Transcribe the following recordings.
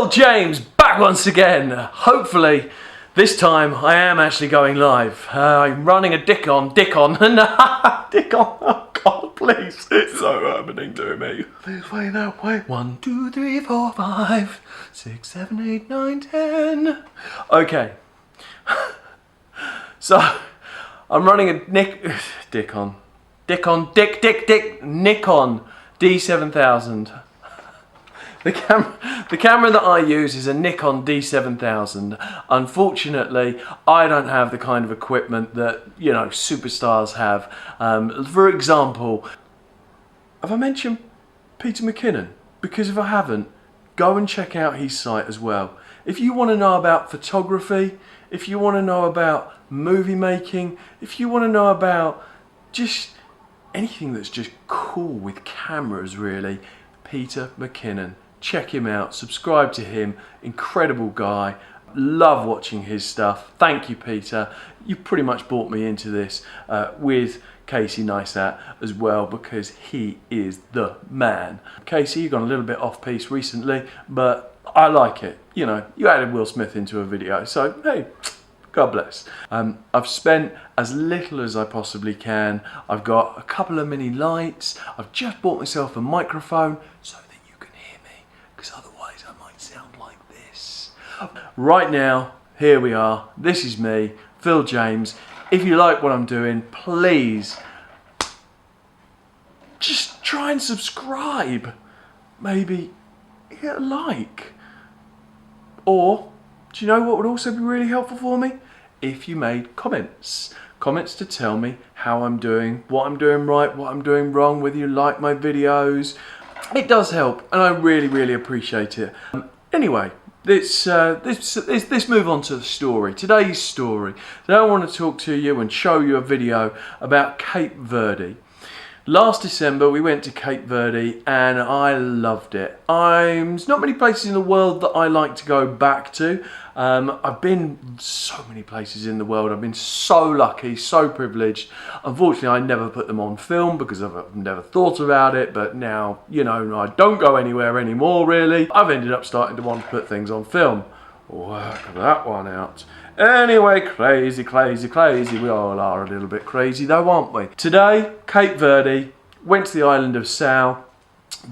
Phil James back once again. Hopefully this time I am actually going live. I'm running a dick on. Oh God, please. It's so happening to me. Please wait that way. 1, 2, 3, 4, 5, 6, 7, 8, 9, 10. Okay. So I'm running a Nikon D7000. The camera that I use is a Nikon D7000. Unfortunately, I don't have the kind of equipment that, you know, superstars have. For example, have I mentioned Peter McKinnon? Because if I haven't, go and check out his site as well. If you want to know about photography, if you want to know about movie making, if you want to know about just anything that's just cool with cameras really, Peter McKinnon. Check him out, subscribe to him, incredible guy, love watching his stuff. Thank you, Peter. You pretty much brought me into this with Casey Neistat as well, because he is the man. Casey, you've gone a little bit off piece recently, but I like it. You know, you added Will Smith into a video, so hey, God bless. I've spent as little as I possibly can. I've got a couple of mini lights. I've just bought myself a microphone so that you can hear me, because otherwise I might sound like this. Right now, here we are. This is me, Phil James. If you like what I'm doing, please just try and subscribe. Maybe hit a like. Or, do you know what would also be really helpful for me? If you made comments. Comments to tell me how I'm doing, what I'm doing right, what I'm doing wrong, whether you like my videos. It does help, and I really, really appreciate it. Anyway, let's move on to the story. Today's story. Today I want to talk to you and show you a video about Cape Verde. Last December we went to Cape Verde and I loved it. There's not many places in the world that I like to go back to. I've been so many places in the world. I've been so lucky, so privileged. Unfortunately, I never put them on film because I've never thought about it. But now, you know, I don't go anywhere anymore really. I've ended up starting to want to put things on film. Work that one out. Anyway, crazy. We all are a little bit crazy though, aren't we? Today, Cape Verde, went to the island of Sal.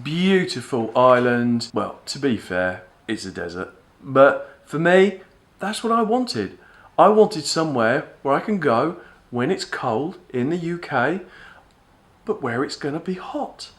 Beautiful island. Well, to be fair, it's a desert. But for me, that's what I wanted. I wanted somewhere where I can go when it's cold in the UK, but where it's going to be hot.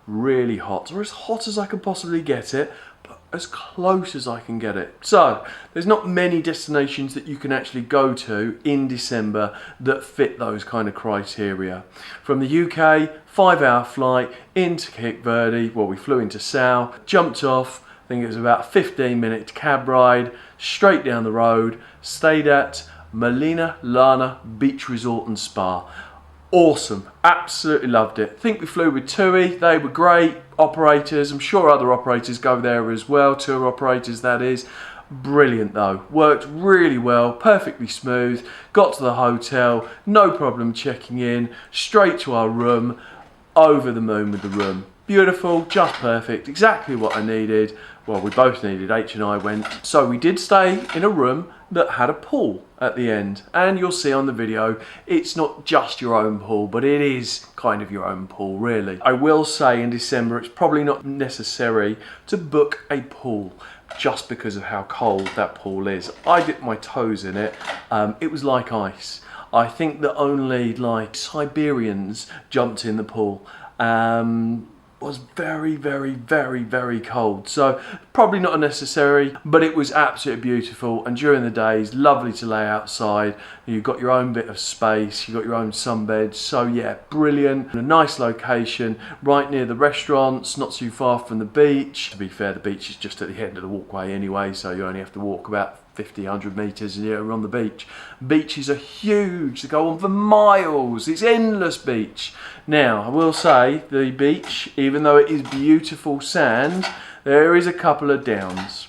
Really hot, or as hot as I can possibly get it, but as close as I can get it. So there's not many destinations that you can actually go to in December that fit those kind of criteria. From the UK, 5-hour flight into Cape Verde. Well, we flew into Sal, jumped off, I think it was about a 15-minute cab ride, straight down the road, stayed at Melina Llana Beach Resort and Spa. Awesome, absolutely loved it. I think we flew with TUI, they were great operators. I'm sure other operators go there as well, tour operators that is. Brilliant though, worked really well, perfectly smooth. Got to the hotel, no problem checking in, straight to our room, over the moon with the room. Beautiful, just perfect, exactly what I needed. Well, we both needed, H and I went. So we did stay in a room that had a pool at the end. And you'll see on the video, it's not just your own pool, but it is kind of your own pool, really. I will say in December, it's probably not necessary to book a pool just because of how cold that pool is. I dipped my toes in it. It was like ice. I think that only like Siberians jumped in the pool. Was very cold, so probably not necessary, but it was absolutely beautiful. And during the days, lovely to lay outside. You've got your own bit of space, you've got your own sunbed, so yeah, brilliant. A nice location, right near the restaurants, not too far from the beach. To be fair, the beach is just at the end of the walkway anyway, so you only have to walk about 50, 100 metres and you're on the beach. Beaches are huge, they go on for miles, it's endless beach. Now, I will say, the beach, even though it is beautiful sand, there is a couple of downs.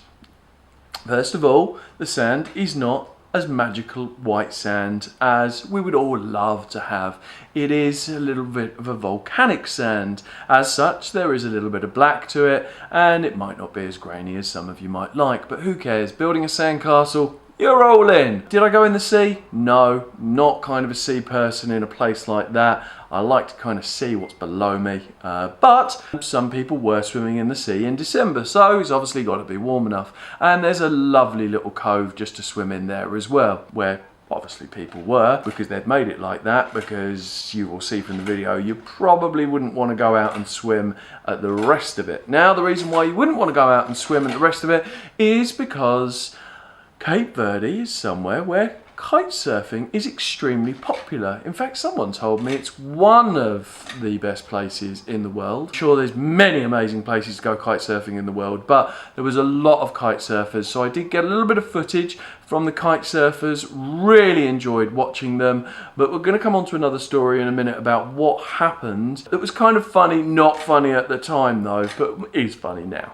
First of all, the sand is not as magical white sand as we would all love to have. It is a little bit of a volcanic sand. As such, there is a little bit of black to it, and it might not be as grainy as some of you might like, but who cares? Building a sandcastle, you're all in. Did I go in the sea? No, not kind of a sea person in a place like that. I like to kind of see what's below me, but some people were swimming in the sea in December, so it's obviously got to be warm enough. And there's a lovely little cove just to swim in there as well, where obviously people were, because they've made it like that, because you will see from the video, you probably wouldn't want to go out and swim at the rest of it. Now, the reason why you wouldn't want to go out and swim at the rest of it is because Cape Verde is somewhere where kite surfing is extremely popular. In fact, someone told me it's one of the best places in the world. Sure, there's many amazing places to go kite surfing in the world, but there was a lot of kite surfers, so I did get a little bit of footage from the kite surfers. Really enjoyed watching them, but we're going to come on to another story in a minute about what happened. That was kind of funny, not funny at the time though, but is funny now.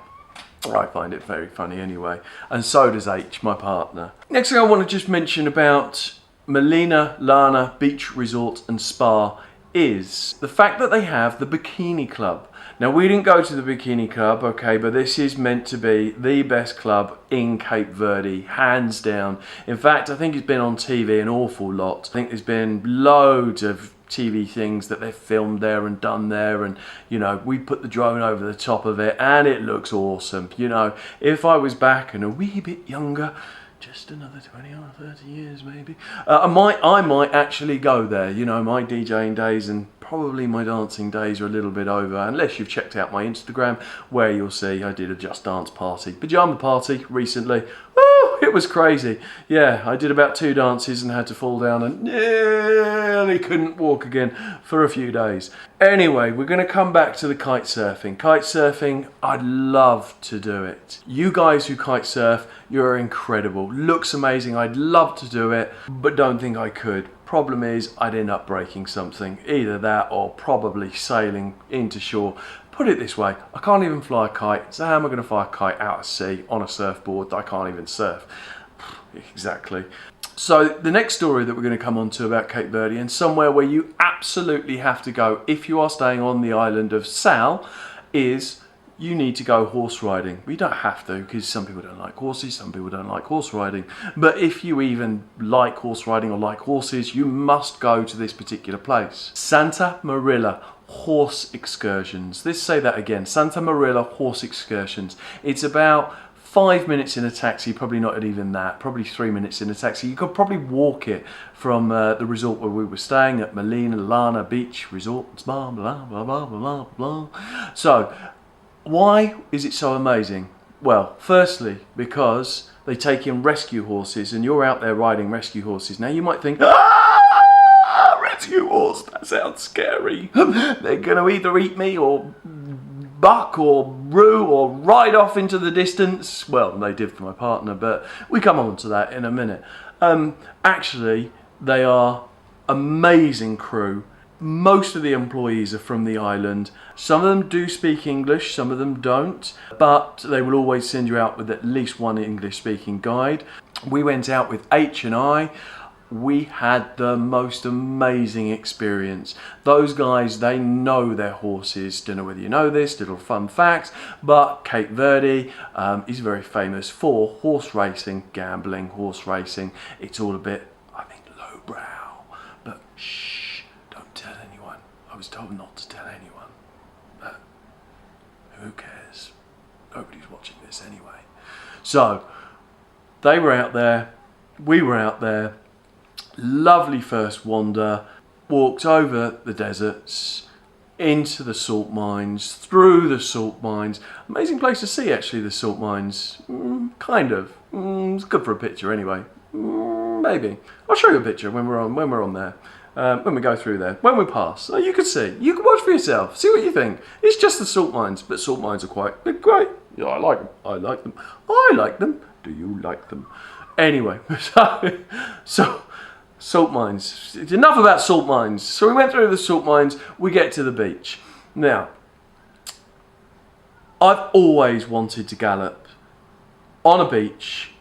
I find it very funny anyway, and so does H, my partner. Next thing I want to just mention about Melina Llana Beach Resort and Spa is the fact that they have the Bikini Club. Now, we didn't go to the Bikini Club, okay, but this is meant to be the best club in Cape Verde, hands down. In fact, I think it's been on TV an awful lot. I think there's been loads of TV things that they've filmed there and done there, and you know, we put the drone over the top of it and it looks awesome. You know, if I was back and a wee bit younger, just another 20 or 30 years maybe, I might actually go there. You know, my DJing days and probably my dancing days are a little bit over, unless you've checked out my Instagram, where you'll see I did a Just Dance party, pyjama party recently. Oh, it was crazy. Yeah, I did about 2 dances and had to fall down and nearly couldn't walk again for a few days. Anyway, we're going to come back to the kite surfing. Kite surfing, I'd love to do it. You guys who kite surf, you're incredible. Looks amazing. I'd love to do it, but don't think I could. Problem is, I'd end up breaking something. Either that or probably sailing into shore. Put it this way, I can't even fly a kite, so how am I going to fly a kite out at sea on a surfboard that I can't even surf? Exactly. So the next story that we're going to come on to about Cape Verde, and somewhere where you absolutely have to go if you are staying on the island of Sal, is you need to go horse riding. We don't have to, because some people don't like horses, some people don't like horse riding. But if you even like horse riding or like horses, you must go to this particular place. Santa Marilha Horse Excursions. Let's say that again. Santa Marilha Horse Excursions. It's about 5 minutes in a taxi, probably not even that, probably 3 minutes in a taxi. You could probably walk it from the resort where we were staying at Melina Llana Beach Resort, blah, blah, blah, blah, blah, blah. So, why is it so amazing? Well, firstly, because they take in rescue horses, and you're out there riding rescue horses. Now, you might think, rescue horse, that sounds scary. They're going to either eat me or buck or roo or ride off into the distance. Well, they did for my partner, but we come on to that in a minute. Actually, they are amazing crew. Most of the employees are from the island. Some of them do speak English, some of them don't, but they will always send you out with at least one English-speaking guide. We went out with H and I. We had the most amazing experience. Those guys, they know their horses. Don't know whether you know this, little fun facts, but Cape Verde is very famous for horse racing, gambling, horse racing. It's all a bit, I think, lowbrow, but shh, don't tell anyone. I was told not to tell anyone, but who cares? Nobody's watching this anyway. So, they were out there, we were out there. Lovely first wander, walked over the deserts, into the salt mines, through the salt mines. Amazing place to see actually, the salt mines. Kind of. It's good for a picture anyway. Maybe. I'll show you a picture when we're on there. When we go through there. When we pass. So you can see. You can watch for yourself. See what you think. It's just the salt mines, but salt mines are they're great. Yeah, I like them. I like them. I like them. Do you like them? Anyway, so salt mines. Enough about salt mines. So we went through the salt mines, we get to the beach. Now, I've always wanted to gallop on a beach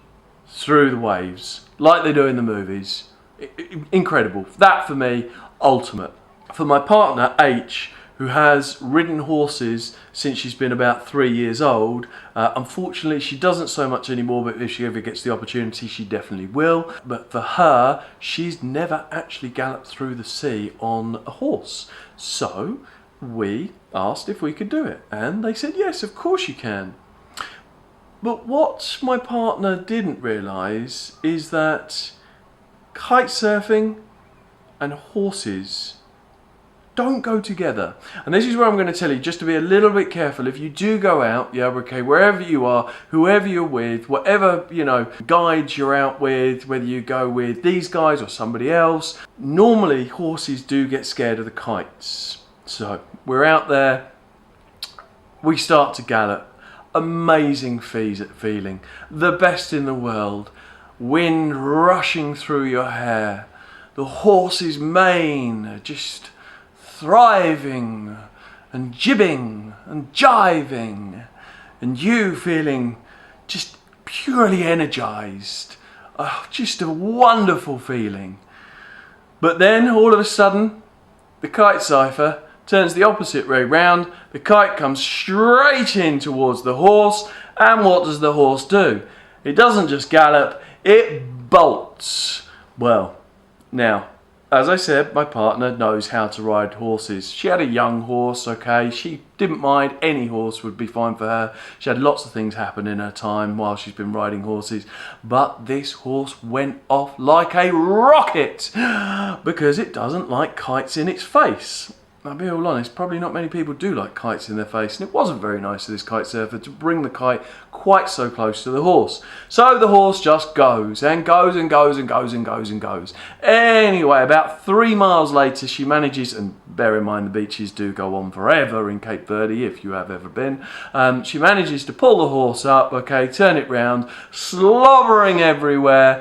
through the waves like they do in the movies. Incredible. That for me, ultimate. For my partner H, who has ridden horses since she's been about 3 years old, unfortunately she doesn't so much anymore, but if she ever gets the opportunity she definitely will. But for her, she's never actually galloped through the sea on a horse. So we asked if we could do it, and they said yes, of course you can. But what my partner didn't realise is that kite surfing and horses don't go together. And this is where I'm going to tell you just to be a little bit careful. If you do go out, yeah, okay, wherever you are, whoever you're with, whatever, you know, guides you're out with, whether you go with these guys or somebody else, normally horses do get scared of the kites. So we're out there, we start to gallop. Amazing feeling, the best in the world. Wind rushing through your hair, the horse's mane just thriving and jibbing and jiving, and you feeling just purely energized. Oh, just a wonderful feeling. But then all of a sudden the kite cipher turns the opposite way round. The kite comes straight in towards the horse, and what does the horse do? It doesn't just gallop, it bolts. Well, now, as I said, my partner knows how to ride horses. She had a young horse, okay, she didn't mind, any horse would be fine for her. She had lots of things happen in her time while she's been riding horses, but this horse went off like a rocket because it doesn't like kites in its face. I'll be all honest, probably not many people do like kites in their face, and it wasn't very nice of this kite surfer to bring the kite quite so close to the horse. So the horse just goes and goes and goes and goes and goes and goes. Anyway, about 3 miles later she manages, and bear in mind the beaches do go on forever in Cape Verde if you have ever been, she manages to pull the horse up, okay, turn it round, slobbering everywhere.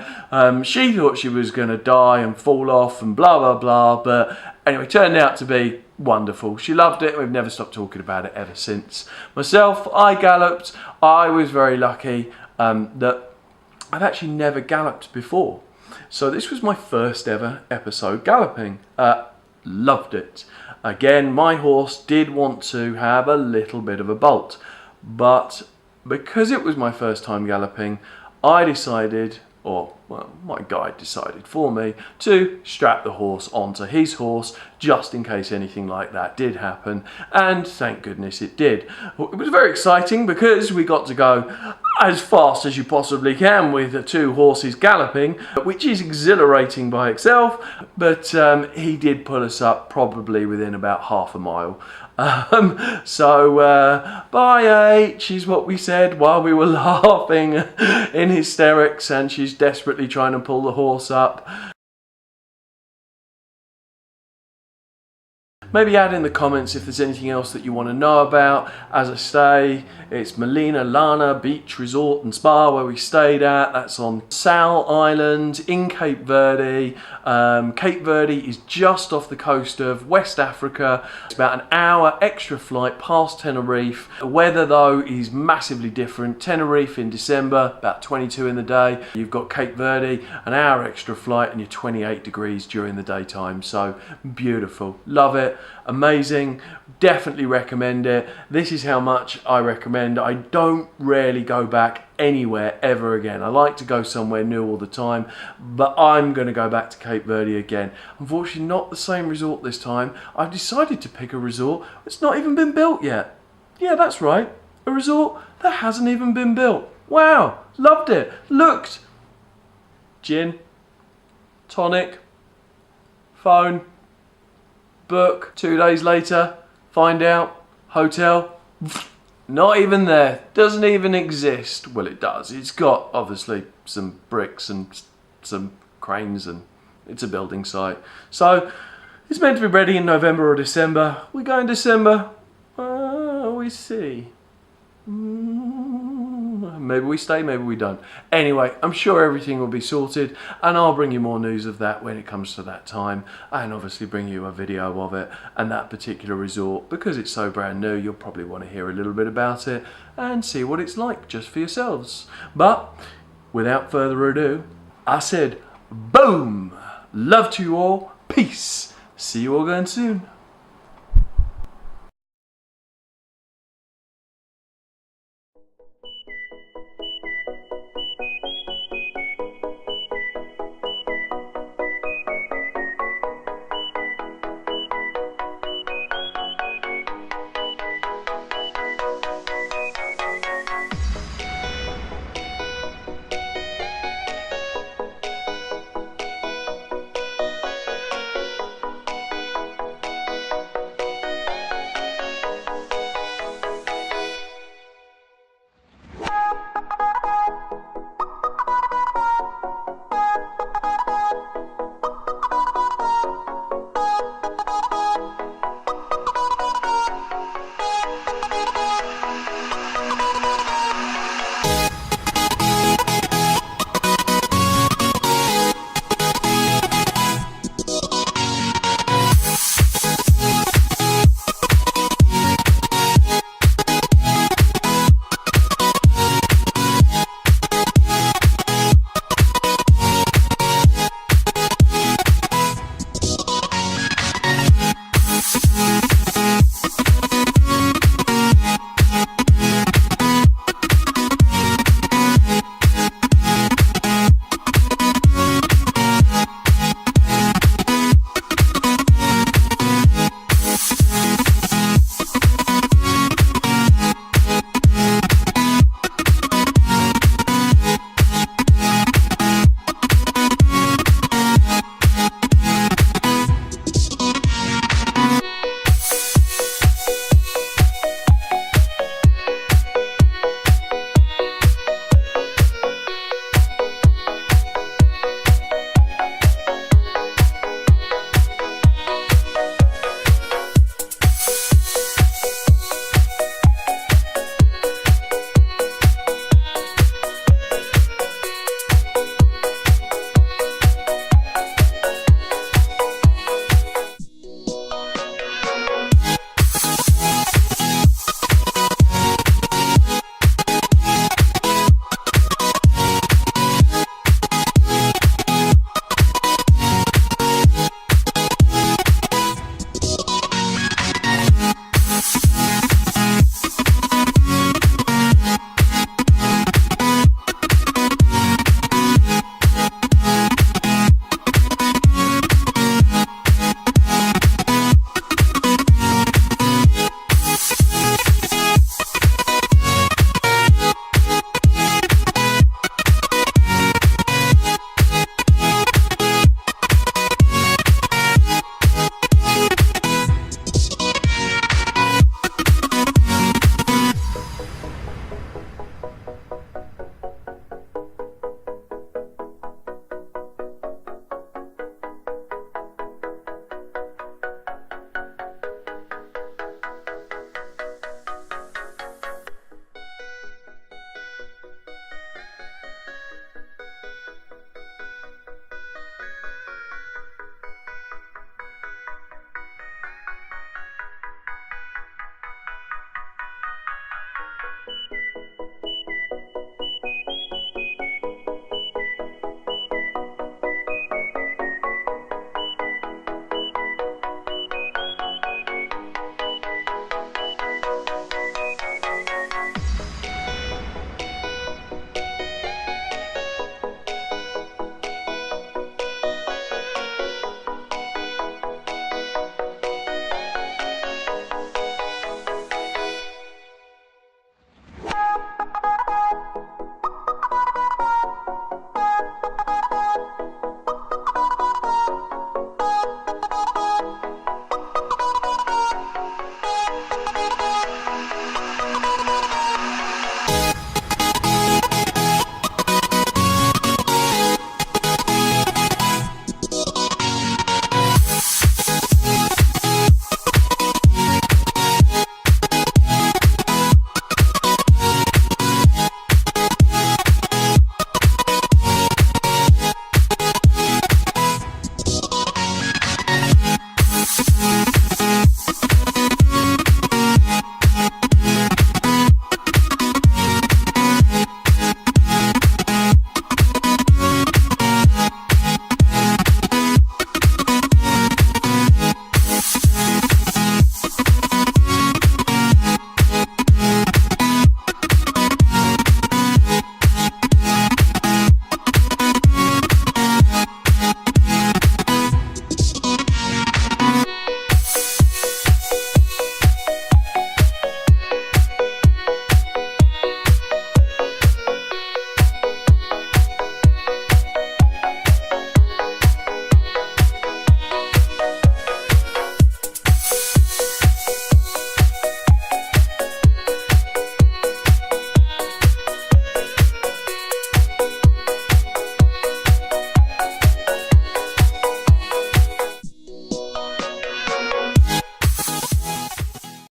She thought she was going to die and fall off and blah blah blah, but anyway, turned out to be wonderful. She loved it. We've never stopped talking about it ever since. Myself, I galloped. I was very lucky that I've actually never galloped before. So this was my first ever episode galloping. Loved it. Again, my horse did want to have a little bit of a bolt, but because it was my first time galloping, I decided, or well, my guide decided for me, to strap the horse onto his horse just in case anything like that did happen, and thank goodness it did. It was very exciting because we got to go as fast as you possibly can with the 2 horses galloping, which is exhilarating by itself, but he did pull us up probably within about half a mile. Bye H is what we said while we were laughing in hysterics, and she's desperately trying to pull the horse up. Maybe add in the comments if there's anything else that you want to know about. As I say, it's Melina Llana Beach Resort and Spa where we stayed at. That's on Sal Island in Cape Verde. Cape Verde is just off the coast of West Africa. It's about an hour extra flight past Tenerife. The weather though is massively different. Tenerife in December, about 22 in the day. You've got Cape Verde, an hour extra flight, and you're 28 degrees during the daytime. So beautiful, love it. Amazing, definitely recommend it. This is how much I recommend. I don't rarely go back anywhere ever again. I like to go somewhere new all the time, but I'm going to go back to Cape Verde again. Unfortunately not the same resort this time. I've decided to pick a resort that's not even been built yet. Yeah, that's right, a resort that hasn't even been built. Wow, loved it. Looked, gin, tonic, phone, book. 2 days later, find out, hotel, not even there, doesn't even exist. Well, it does. It's got obviously some bricks and some cranes, and it's a building site. So it's meant to be ready in November or December. We go in December. We see. Maybe we stay, maybe we don't. Anyway, I'm sure everything will be sorted, and I'll bring you more news of that when it comes to that time, and obviously bring you a video of it and that particular resort. Because it's so brand new, you'll probably want to hear a little bit about it and see what it's like just for yourselves. But without further ado, I said, boom! Love to you all. Peace. See you all again soon.